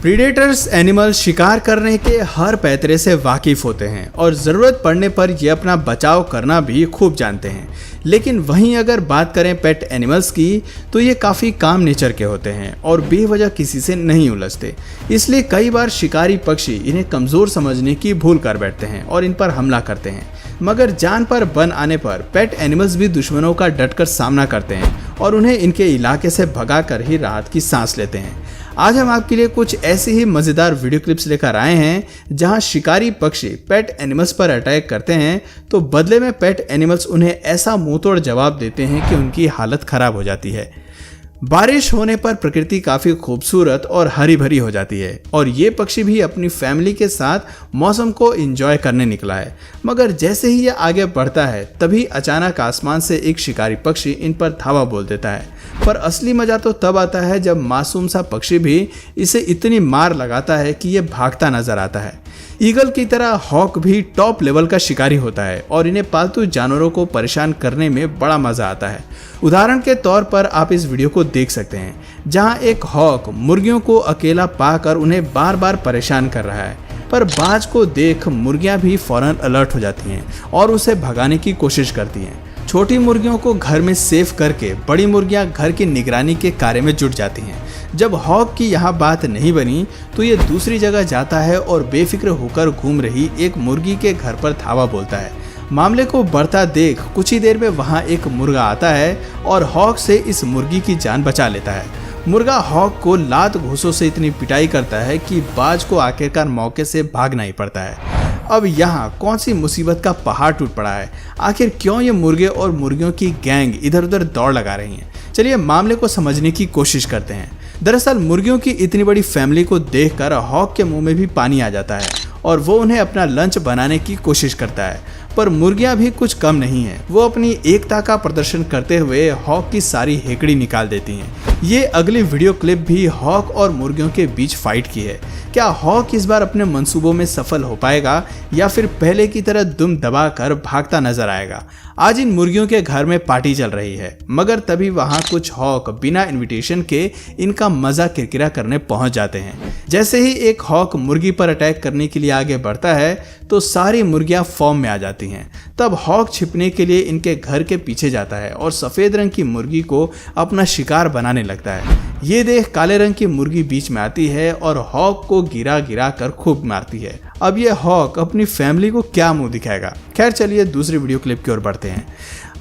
Predators animal शिकार करने के हर पैतरे से वाकिफ होते हैं और ज़रूरत पड़ने पर ये अपना बचाव करना भी खूब जानते हैं। लेकिन वहीं अगर बात करें पेट एनिमल्स की तो ये काफ़ी काम नेचर के होते हैं और बेवजह किसी से नहीं उलझते। इसलिए कई बार शिकारी पक्षी इन्हें कमज़ोर समझने की भूल कर बैठते हैं और इन पर हमला करते हैं। मगर जान पर बन आने पर पेट एनिमल्स भी दुश्मनों का डटकर सामना करते हैं और उन्हें इनके इलाके से भगाकर ही राहत की सांस लेते हैं। आज हम आपके लिए कुछ ऐसे ही मज़ेदार वीडियो क्लिप्स लेकर आए हैं जहां शिकारी पक्षी पेट एनिमल्स पर अटैक करते हैं तो बदले में पेट एनिमल्स उन्हें ऐसा मुंहतोड़ जवाब देते हैं कि उनकी हालत खराब हो जाती है। बारिश होने पर प्रकृति काफ़ी खूबसूरत और हरी भरी हो जाती है और ये पक्षी भी अपनी फैमिली के साथ मौसम को एंजॉय करने निकला है। मगर जैसे ही ये आगे बढ़ता है तभी अचानक आसमान से एक शिकारी पक्षी इन पर धावा बोल देता है। पर असली मज़ा तो तब आता है जब मासूम सा पक्षी भी इसे इतनी मार लगाता है कि ये भागता नजर आता है। ईगल की तरह हॉक भी टॉप लेवल का शिकारी होता है और इन्हें पालतू जानवरों को परेशान करने में बड़ा मजा आता है। उदाहरण के तौर पर आप इस वीडियो को देख सकते हैं जहां एक हॉक मुर्गियों को अकेला पाकर उन्हें बार बार परेशान कर रहा है। पर बाज को देख मुर्गियां भी फौरन अलर्ट हो जाती हैं और उसे भगाने की कोशिश करती हैं। छोटी मुर्गियों को घर में सेफ करके बड़ी मुर्गियां घर की निगरानी के कार्य में जुट जाती हैं। जब हॉक की यहाँ बात नहीं बनी तो ये दूसरी जगह जाता है और बेफिक्र होकर घूम रही एक मुर्गी के घर पर धावा बोलता है। मामले को बढ़ता देख कुछ ही देर में वहाँ एक मुर्गा आता है और हॉक से इस मुर्गी की जान बचा लेता है। मुर्गा हॉक को लात घूंसों से इतनी पिटाई करता है कि बाज को आखिरकार मौके से भागना ही पड़ता है। अब यहाँ कौन सी मुसीबत का पहाड़ टूट पड़ा है? आखिर क्यों ये मुर्गे और मुर्गियों की गैंग इधर उधर दौड़ लगा रही हैं? चलिए मामले को समझने की कोशिश करते हैं। दरअसल मुर्गियों की इतनी बड़ी फैमिली को देखकर हॉक के मुंह में भी पानी आ जाता है और वो उन्हें अपना लंच बनाने की कोशिश करता है। पर मुर्गियां भी कुछ कम नहीं हैं। वो अपनी एकता का प्रदर्शन करते हुए हॉक की सारी हेकड़ी निकाल देती हैं। ये अगली वीडियो क्लिप भी हॉक और मुर्गियों के बीच फाइट की है। क्या हॉक इस बार अपने मंसूबों में सफल हो पाएगा या फिर पहले की तरह दुम दबाकर भागता नजर आएगा? आज इन मुर्गियों के घर में पार्टी चल रही है मगर तभी वहां कुछ हॉक बिना इनविटेशन के इनका मजा किरकिरा करने पहुंच जाते हैं। जैसे ही एक हॉक मुर्गी पर अटैक करने के लिए आगे बढ़ता है तो सारी मुर्गियां फॉर्म में आ जाती हैं। तब हॉक छिपने के लिए इनके घर के पीछे जाता है और सफेद रंग की मुर्गी को अपना शिकार बनाने लगता है। ये देख काले रंग की मुर्गी बीच में आती है और हॉक को गिरा गिरा कर खूब मारती है। अब ये हॉक अपनी फैमिली को क्या मुंह दिखाएगा? खैर चलिए दूसरी वीडियो क्लिप की ओर बढ़ते हैं।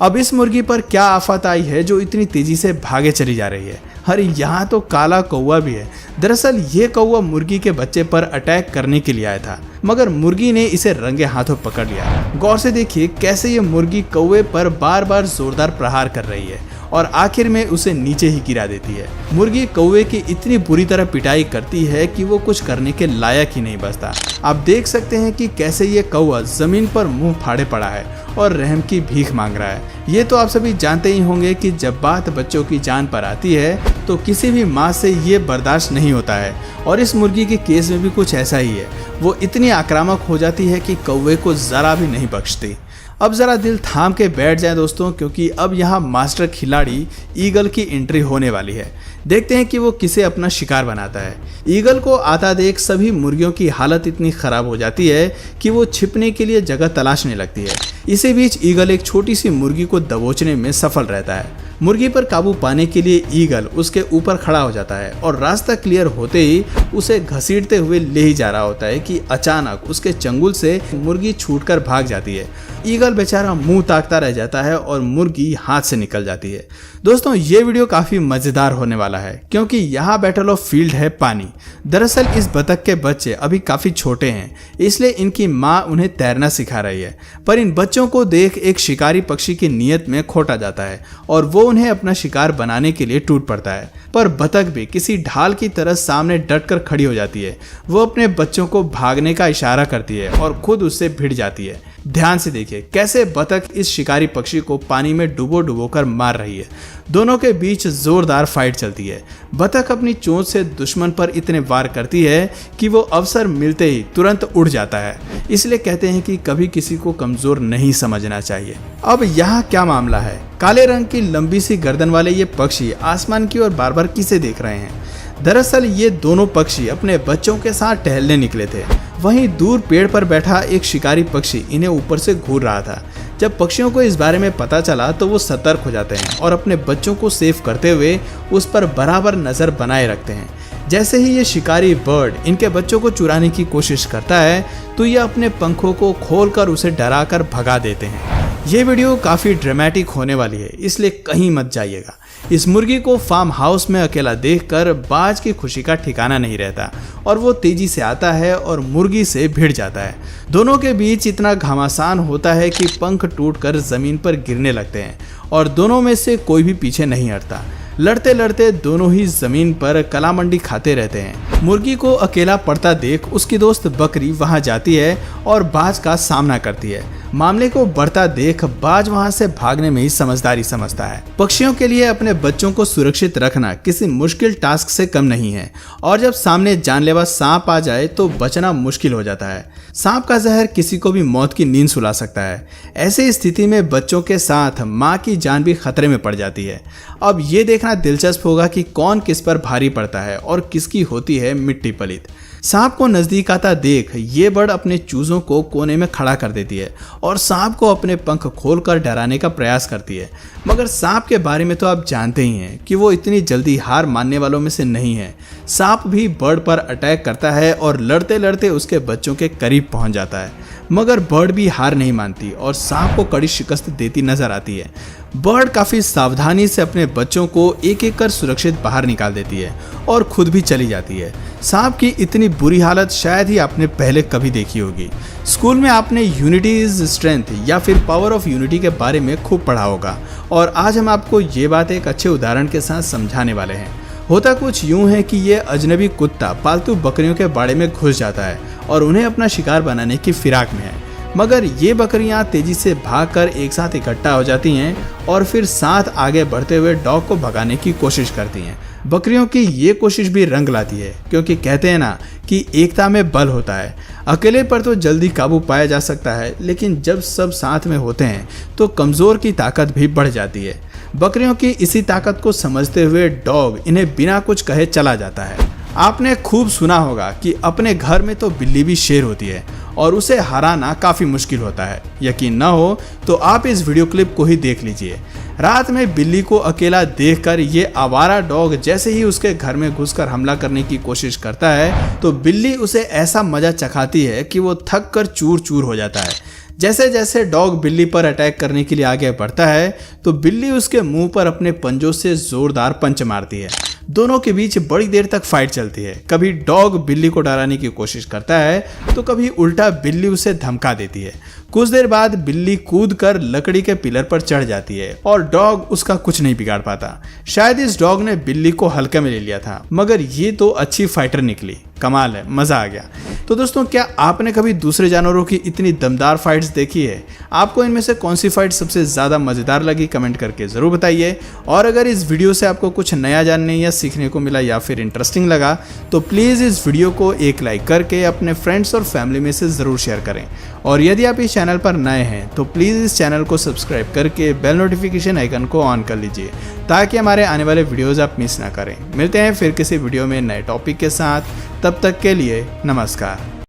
अब इस मुर्गी पर क्या आफत आई है जो इतनी तेजी से भागे चली जा रही है? अरे यहाँ तो काला कौवा भी है। दरअसल ये कौवा मुर्गी के बच्चे पर अटैक करने के लिए आया था मगर मुर्गी ने इसे रंगे हाथों पकड़ लिया। गौर से देखिए कैसे ये मुर्गी कौवे पर बार बार जोरदार प्रहार कर रही है और आखिर में उसे नीचे ही गिरा देती है। मुर्गी कौवे की इतनी बुरी तरह पिटाई करती है कि वो कुछ करने के लायक ही नहीं बचता। आप देख सकते हैं कि कैसे ये कौवा जमीन पर मुंह फाड़े पड़ा है और रहम की भीख मांग रहा है। ये तो आप सभी जानते ही होंगे कि जब बात बच्चों की जान पर आती है तो किसी भी माँ से ये बर्दाश्त नहीं होता है और इस मुर्गी के केस में भी कुछ ऐसा ही है। वो इतनी आक्रामक हो जाती है कि कौवे को जरा भी नहीं बख्शती। अब जरा दिल थाम के बैठ जाए दोस्तों, क्योंकि अब यहाँ मास्टर खिलाड़ी ईगल की एंट्री होने वाली है। देखते हैं कि वो किसे अपना शिकार बनाता है। ईगल को आता देख सभी मुर्गियों की हालत इतनी खराब हो जाती है कि वो छिपने के लिए जगह तलाशने लगती है। इसी बीच ईगल एक छोटी सी मुर्गी को दबोचने में सफल रहता है। मुर्गी पर काबू पाने के लिए ईगल उसके ऊपर खड़ा हो जाता है और रास्ता क्लियर होते ही उसे घसीटते हुए ले ही जा रहा होता है कि अचानक उसके चंगुल से मुर्गी छूटकर भाग जाती है। ईगल बेचारा मुंह ताकता रह जाता है और मुर्गी हाथ से निकल जाती है। दोस्तों ये वीडियो काफी मजेदार होने वाला है क्योंकि यहाँ बैटल ऑफ फील्ड है पानी। दरअसल इस बतख के बच्चे अभी काफी छोटे हैं इसलिए इनकी माँ उन्हें तैरना सिखा रही है। पर इन बच्चों को देख एक शिकारी पक्षी की नीयत में खोटा जाता है और वो उन्हें अपना शिकार बनाने के लिए टूट पड़ता है। पर बतख भी किसी ढाल की तरह सामने डटकर खड़ी हो जाती है। वो अपने बच्चों को भागने का इशारा करती है और खुद उससे भिड़ जाती है। ध्यान से देखिए कैसे बतख इस शिकारी पक्षी को पानी में डुबो डुबो कर मार रही है। दोनों के बीच जोरदार फाइट चलती है। बतख अपनी चोंच से दुश्मन पर इतने वार करती है कि वो अवसर मिलते ही तुरंत उड़ जाता है। इसलिए कहते हैं कि कभी किसी को कमजोर नहीं समझना चाहिए। अब यहाँ क्या मामला है? काले रंग की लंबी सी गर्दन वाले ये पक्षी आसमान की ओर बार बार किसे देख रहे हैं? दरअसल ये दोनों पक्षी अपने बच्चों के साथ टहलने निकले थे। वहीं दूर पेड़ पर बैठा एक शिकारी पक्षी इन्हें ऊपर से घूर रहा था। जब पक्षियों को इस बारे में पता चला तो वो सतर्क हो जाते हैं और अपने बच्चों को सेफ करते हुए उस पर बराबर नजर बनाए रखते हैं। जैसे ही ये शिकारी बर्ड इनके बच्चों को चुराने की कोशिश करता है तो ये अपने पंखों को खोलकर उसे डराकर भगा देते हैं। ये वीडियो काफ़ी ड्रामेटिक होने वाली है, इसलिए कहीं मत जाइएगा। इस मुर्गी को फार्म हाउस में अकेला देखकर बाज की खुशी का ठिकाना नहीं रहता और वो तेजी से आता है और मुर्गी से भिड़ जाता है। दोनों के बीच इतना घमासान होता है कि पंख टूटकर जमीन पर गिरने लगते हैं और दोनों में से कोई भी पीछे नहीं हटता। लड़ते लड़ते दोनों ही जमीन पर कलामंडी खाते रहते हैं। मुर्गी को अकेला पड़ता देख उसकी दोस्त बकरी वहां जाती है और बाज का सामना करती है। मामले को बढ़ता देख बाज वहां से भागने में ही समझदारी समझता है। पक्षियों के लिए अपने बच्चों को सुरक्षित रखना किसी मुश्किल टास्क से कम नहीं है और जब सामने जानलेवा सांप आ जाए तो बचना मुश्किल हो जाता है। सांप का जहर किसी को भी मौत की नींद सुला सकता है। ऐसी स्थिति में बच्चों के साथ माँ की जान भी खतरे में पड़ जाती है। अब ये देखना दिलचस्प होगा कि कौन किस पर भारी पड़ता है और किसकी होती है मिट्टी पलित। सांप को नजदीक आता देख ये बर्ड अपने चूजों को कोने में खड़ा कर देती है और सांप को अपने पंख खोलकर डराने का प्रयास करती है। मगर सांप के बारे में तो आप जानते ही हैं कि वो इतनी जल्दी हार मानने वालों में से नहीं है। सांप भी बर्ड पर अटैक करता है और लड़ते लड़ते उसके बच्चों के करीब पहुंच जाता है। मगर बर्ड भी हार नहीं मानती और सांप को कड़ी शिकस्त देती नजर आती है। बर्ड काफी सावधानी से अपने बच्चों को एक एक कर सुरक्षित बाहर निकाल देती है और खुद भी चली जाती है। सांप की इतनी बुरी हालत शायद ही आपने पहले कभी देखी होगी। स्कूल में आपने यूनिटी इज स्ट्रेंथ या फिर पावर ऑफ यूनिटी के बारे में खूब पढ़ा होगा और आज हम आपको ये बात एक अच्छे उदाहरण के साथ समझाने वाले हैं। होता कुछ यूं है कि ये अजनबी कुत्ता पालतू बकरियों के बाड़े में घुस जाता है और उन्हें अपना शिकार बनाने की फिराक में है। मगर ये बकरियां तेजी से भागकर एक साथ इकट्ठा हो जाती हैं और फिर साथ आगे बढ़ते हुए डॉग को भगाने की कोशिश करती हैं। बकरियों की ये कोशिश भी रंग लाती है क्योंकि कहते हैं ना कि एकता में बल होता है। अकेले पर तो जल्दी काबू पाया जा सकता है, लेकिन जब सब साथ में होते हैं तो कमज़ोर की ताकत भी बढ़ जाती है। बकरियों की इसी ताकत को समझते हुए डॉग इन्हें बिना कुछ कहे चला जाता है। आपने खूब सुना होगा कि अपने घर में तो बिल्ली भी शेर होती है और उसे हराना काफ़ी मुश्किल होता है। यकीन ना हो तो आप इस वीडियो क्लिप को ही देख लीजिए। रात में बिल्ली को अकेला देखकर ये आवारा डॉग जैसे ही उसके घर में घुसकर हमला करने की कोशिश करता है तो बिल्ली उसे ऐसा मजा चखाती है कि वो थक कर चूर चूर हो जाता है। जैसे जैसे डॉग बिल्ली पर अटैक करने के लिए आगे बढ़ता है तो बिल्ली उसके मुंह पर अपने पंजों से जोरदार पंच मारती है। दोनों के बीच बड़ी देर तक फाइट चलती है। कभी डॉग बिल्ली को डराने की कोशिश करता है तो कभी उल्टा बिल्ली उसे धमका देती है। कुछ देर बाद बिल्ली कूदकर लकड़ी के पिलर पर चढ़ जाती है और डॉग उसका कुछ नहीं बिगाड़ पाता। शायद इस डॉग ने बिल्ली को हल्के में ले लिया था, मगर ये तो अच्छी फाइटर निकली। कमाल है, मजा आ गया। तो दोस्तों, क्या आपने कभी दूसरे जानवरों की इतनी दमदार फाइट्स देखी है? आपको इनमें से कौन सी फाइट सबसे ज़्यादा मज़ेदार लगी? कमेंट करके ज़रूर बताइए। और अगर इस वीडियो से आपको कुछ नया जानने या सीखने को मिला या फिर इंटरेस्टिंग लगा तो प्लीज़ इस वीडियो को एक लाइक करके अपने फ्रेंड्स और फैमिली में से ज़रूर शेयर करें। और यदि आप इस चैनल पर नए हैं तो प्लीज़ इस चैनल को सब्सक्राइब करके बेल नोटिफिकेशन आइकन को ऑन कर लीजिए ताकि हमारे आने वाले वीडियोज़ आप मिस ना करें। मिलते हैं फिर किसी वीडियो में नए टॉपिक के साथ। तब तक के लिए नमस्कार।